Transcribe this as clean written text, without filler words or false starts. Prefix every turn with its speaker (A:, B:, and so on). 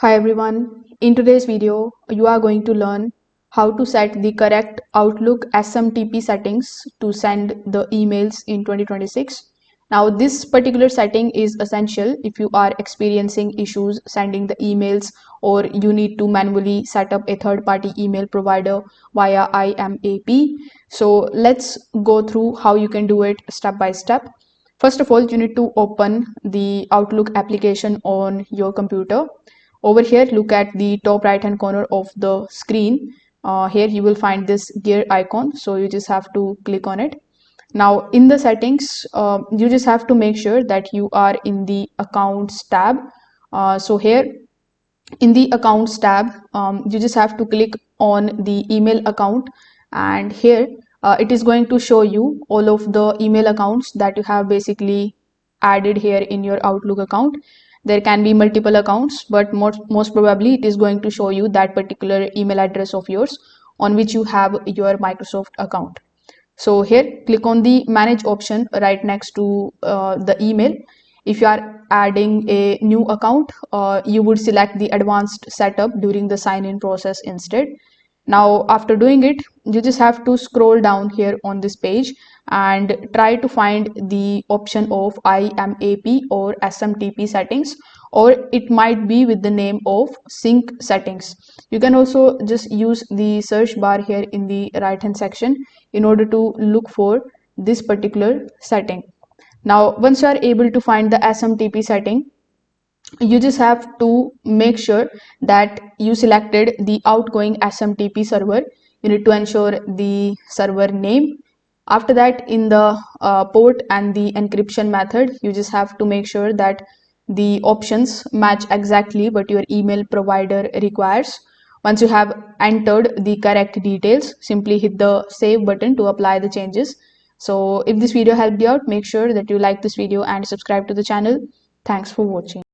A: Hi everyone. In today's video, you are going to learn how to set the correct Outlook SMTP settings to send the emails in 2026. Now, this particular setting is essential if you are experiencing issues sending the emails or you need to manually set up a third-party email provider via IMAP. So let's go through how you can do it step by step. First of all, you need to open the Outlook application on your computer. Over here, look at the top right hand corner of the screen. Here you will find this gear icon, so you just have to click on it. Now in the settings, you just have to make sure that you are in the accounts tab. So here in the accounts tab, you just have to click on the email account, and here it is going to show you all of the email accounts that you have basically added here in your Outlook account. There can be multiple accounts, but most probably it is going to show you that particular email address of yours on which you have your Microsoft account. So here click on the manage option right next to the email. If you are adding a new account, you would select the advanced setup during the sign in process instead. Now after doing it, you just have to scroll down here on this page and try to find the option of IMAP or SMTP settings, or it might be with the name of sync settings. You can also just use the search bar here in the right hand section in order to look for this particular setting. Now once you are able to find the SMTP setting, you just have to make sure that you selected the outgoing SMTP server. You need to ensure the server name. After that, in the port and the encryption method, you just have to make sure that the options match exactly what your email provider requires. Once you have entered the correct details, simply hit the save button to apply the changes. So if this video helped you out, make sure that you like this video and subscribe to the channel. Thanks for watching.